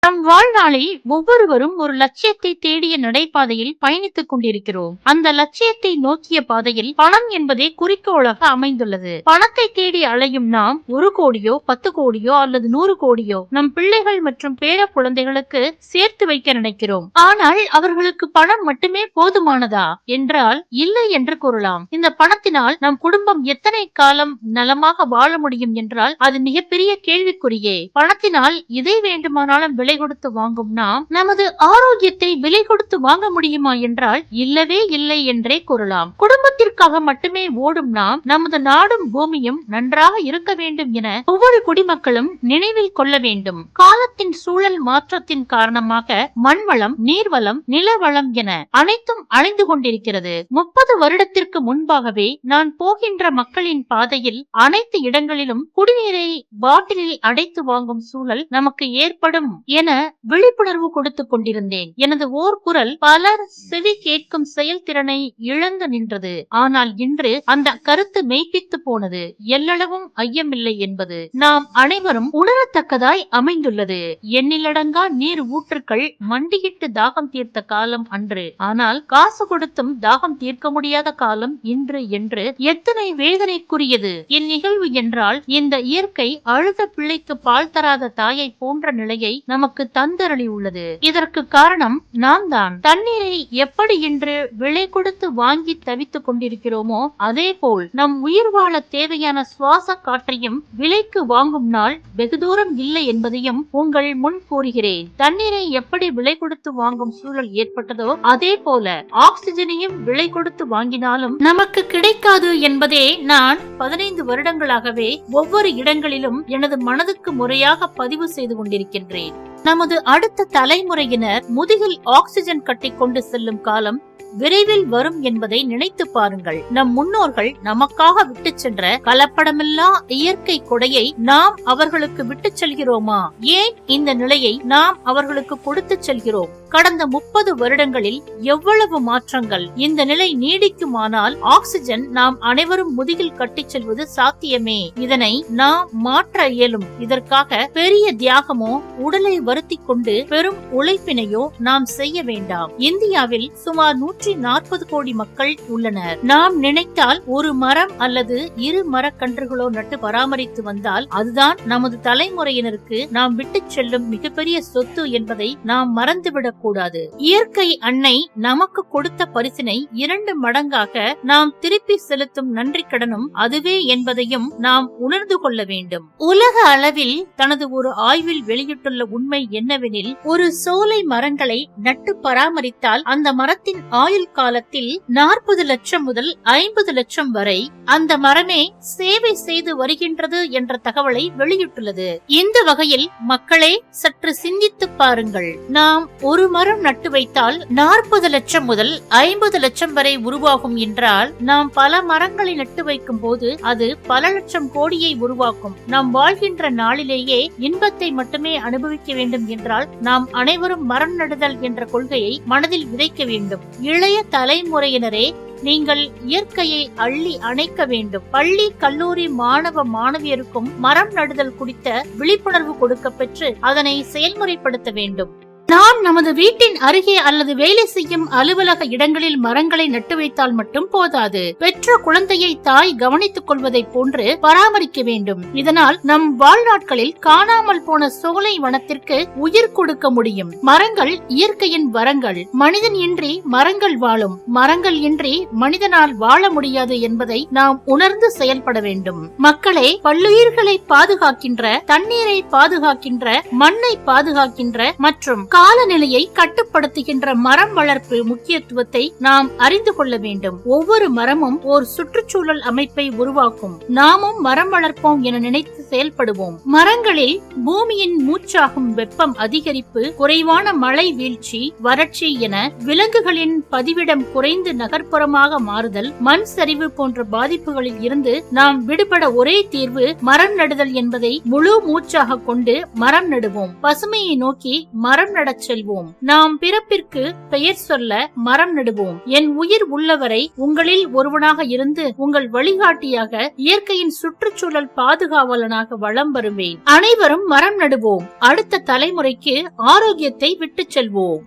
நம் வாழ்நாளில் ஒவ்வொருவரும் ஒரு லட்சியத்தை தேடிய நடைபாதையில் பயணித்துக் கொண்டிருக்கிறோம். அந்த லட்சியத்தை நோக்கிய பாதையில் பணம் என்பதே குறிக்கோளாக அமைந்துள்ளது. பணத்தை தேடி அலையும் நாம் 1 கோடியோ 10 கோடியோ அல்லது 100 கோடியோ நம் பிள்ளைகள் மற்றும் பேர குழந்தைகளுக்கு சேர்த்து வைக்க நினைக்கிறோம். ஆனால் அவர்களுக்கு பணம் மட்டுமே போதுமானதா என்றால் இல்லை என்று கூறலாம். இந்த பணத்தினால் நம் குடும்பம் எத்தனை காலம் நலமாக வாழ முடியும் என்றால் அது மிகப்பெரிய கேள்விக்குறியே. பணத்தினால் இதை வேண்டுமானாலும் விலை கொடுத்து வாங்கும் நாம் நமது ஆரோக்கியத்தை விலை கொடுத்து வாங்க முடியுமா என்றால் இல்லவே இல்லை என்றே கூறலாம். குடும்பத்திற்காக மட்டுமே ஓடும் நாம் நமது நாடும் பூமியும் நன்றாக இருக்க வேண்டும் என ஒவ்வொரு குடிமக்களும் நினைவில் கொள்ள வேண்டும். காலத்தின் சூழல் மாற்றத்தின் காரணமாக மண்வளம், நீர்வளம், நிலவளம் என அனைத்தும் அழிந்து கொண்டிருக்கிறது. 30 வருடத்திற்கு முன்பாகவே நான் போகின்ற மக்களின் பாதையில் அனைத்து இடங்களிலும் குடிநீரை பாட்டிலில் அடைத்து வாங்கும் சூழல் நமக்கு ஏற்படும் என விழிப்புணர்வு கொடுத்துக் கொண்டிருந்தேன். எனது ஓர் குரல் பலர் செவி கேட்கும் செயல்திறனை இழந்து நின்றது. ஆனால் இன்று அந்த கருத்து மெய்ப்பித்து போனது. எல்லளவும் ஐயமில்லை என்பது நாம் அனைவரும் உணரத்தக்கதாய் அமைந்துள்ளது. எண்ணிலடங்கா நீர் ஊற்றுக்கள் மண்டியிட்டு தாகம் தீர்த்த காலம் அன்று. ஆனால் காசு கொடுத்தும் தாகம் தீர்க்க முடியாத காலம் இன்று என்று எத்தனை வேதனைக்குரியது இந்நிகழ்வு என்றால் இந்த இயற்கை அழுத பிள்ளைக்கு பால் தராத தாயை போன்ற நிலையை நமக்கு தந்தரளி உள்ளது. இதற்கு காரணம் நாம் தான். தண்ணீரை எப்படி இன்று விலை கொடுத்து வாங்கி தவித்துக் கொண்டிருக்கிறோமோ அதே போல் நம் உயிர் வாழ தேவையான சுவாச காற்றையும் விலைக்கு வாங்கும் நாள் வெகு தூரம் இல்லை என்பதையும் உங்கள் முன் கூறுகிறேன். தண்ணீரை எப்படி விலை கொடுத்து வாங்கும் சூழல் ஏற்பட்டதோ அதே போல ஆக்சிஜனையும் விலை கொடுத்து வாங்கினாலும் நமக்கு கிடைக்காது என்பதே நான் 15 வருடங்களாகவே ஒவ்வொரு இடங்களிலும் எனது மனதுக்கு முறையாக பதிவு செய்து கொண்டிருக்கின்றேன். நமது அடுத்த தலைமுறையினர் முதுகில் ஆக்சிஜன் கட்டி கொண்டு செல்லும் காலம் விரைவில் வரும் என்பதை நினைத்து பாருங்கள். நம் முன்னோர்கள் நமக்காக விட்டு சென்ற கலப்படமில்லா இயற்கை கொடையை நாம் அவர்களுக்கு விட்டு செல்கிறோமா? ஏன் இந்த நிலையை நாம் அவர்களுக்கு கொடுத்து செல்கிறோம்? கடந்த 30 வருடங்களில் எவ்வளவு மாற்றங்கள்! இந்த நிலை நீடிக்குமானால் ஆக்சிஜன் நாம் அனைவரும் முதுகில் கட்டிச் செல்வது சாத்தியமே. இதனை நாம் மாற்ற இயலும். இதற்காக பெரிய தியாகமோ உடலை வருத்தி கொண்டு பெரும் உழைப்பினையோ நாம் செய்ய வேண்டாம். இந்தியாவில் சுமார் 140 கோடி மக்கள் உள்ளனர். நாம் நினைத்தால் ஒரு மரம் அல்லது 2 மரக்கன்றுகளோ நட்டு பராமரித்து வந்தால் அதுதான் நமது தலைமுறையினருக்கு நாம் விட்டு செல்லும் மிகப்பெரிய சொத்து என்பதை நாம் மறந்துவிடக் கூடாது. இயற்கை அன்னை நமக்கு கொடுத்த பரிசினை 2 மடங்காக நாம் திருப்பி செலுத்தும் நன்றி கடனும் அதுவே என்பதையும் நாம் உணர்ந்து கொள்ள வேண்டும். உலக அளவில் தனது ஒரு ஆய்வில் வெளியிட்டுள்ள உண்மை என்னவெனில் ஒரு சோலை மரங்களை நட்டு பராமரித்தால் அந்த மரத்தின் ஆயுள் காலத்தில் 40 லட்சம் முதல் 50 லட்சம் வரை அந்த மரமே சேவை செய்து வருகின்றது என்ற தகவலை வெளியிட்டுள்ளது. இந்த வகையில் மக்களே சற்று சிந்தித்து பாருங்கள். நாம் ஒரு மரம் நட்டு வைத்தால் 40 லட்சம் முதல் 50 லட்சம் வரை உருவாகும் என்றால் நாம் பல மரங்களை நட்டு வைக்கும் போது அது பல லட்சம் கோடியை உருவாக்கும். நாம் வாழ்கின்ற நாளிலேயே இன்பத்தை மட்டுமே அனுபவிக்க வேண்டும் என்றால் நாம் அனைவரும் மரம் நடுதல் என்ற கொள்கையை மனதில் விதைக்க வேண்டும். இளைய தலைமுறையினரே நீங்கள் இயற்கையை அள்ளி அணைக்க வேண்டும். பள்ளி கல்லூரி மாணவ மாணவியருக்கும் மரம் நடுதல் குறித்த விழிப்புணர்வு கொடுக்க பெற்று அதனை செயல்முறைப்படுத்த வேண்டும். நாம் நமது வீட்டின் அருகே அல்லது வேலை செய்யும் அலுவலக இடங்களில் மரங்களை நட்டு வைத்தால் மட்டும் போதாது. பெற்ற குழந்தையை தாய் கவனித்துக் கொள்வதை போன்று பராமரிக்க வேண்டும். இதனால் நம் வாழ்நாட்களில் காணாமல் போன சோலை வனத்திற்கு உயிர் கொடுக்க முடியும். மரங்கள் இயற்கையின் வரங்கள். மனிதன் இன்றி மரங்கள் வாழும். மரங்கள் இன்றி மனிதனால் வாழ முடியாது என்பதை நாம் உணர்ந்து செயல்பட வேண்டும். மக்களே, பல்லுயிர்களை பாதுகாக்கின்ற, தண்ணீரை பாதுகாக்கின்ற, மண்ணை பாதுகாக்கின்ற மற்றும் காலநிலையை கட்டுப்படுத்துகின்ற மரம் வளர்ப்பு முக்கியத்துவத்தை நாம் அறிந்து கொள்ள வேண்டும். ஒவ்வொரு மரமும் ஒரு சுற்றுச்சூழல் அமைப்பை உருவாக்கும். நாமும் மரம் வளர்ப்போம் என நினைத்து செயல்படுவோம். மரங்களில் பூமியின் மூச்சாகும் வெப்பம் அதிகரிப்பு, குறைவான மழை வீழ்ச்சி, வறட்சி என விலங்குகளின் பதிவிடம் குறைந்து நகர்ப்புறமாக மாறுதல், மண் சரிவு போன்ற பாதிப்புகளில் இருந்து நாம் விடுபட ஒரே தீர்வு மரம் நடுதல் என்பதை முழு மூச்சாக கொண்டு மரம் நடுவோம். பசுமையை நோக்கி மரம் நட நடனமாடச் செல்வோம். நாம் பிறப்பிற்கு பெயர் சொல்ல மரம் நடுவோம். என் உயிர் உள்ளவரை உங்களில் ஒருவனாக இருந்து உங்கள் வழிகாட்டியாக இயற்கையின் சுற்றுச்சூழல் பாதுகாவலனாக வலம் வருவேன். அனைவரும் மரம் நடுவோம். அடுத்த தலைமுறைக்கு ஆரோக்கியத்தை விட்டு செல்வோம்.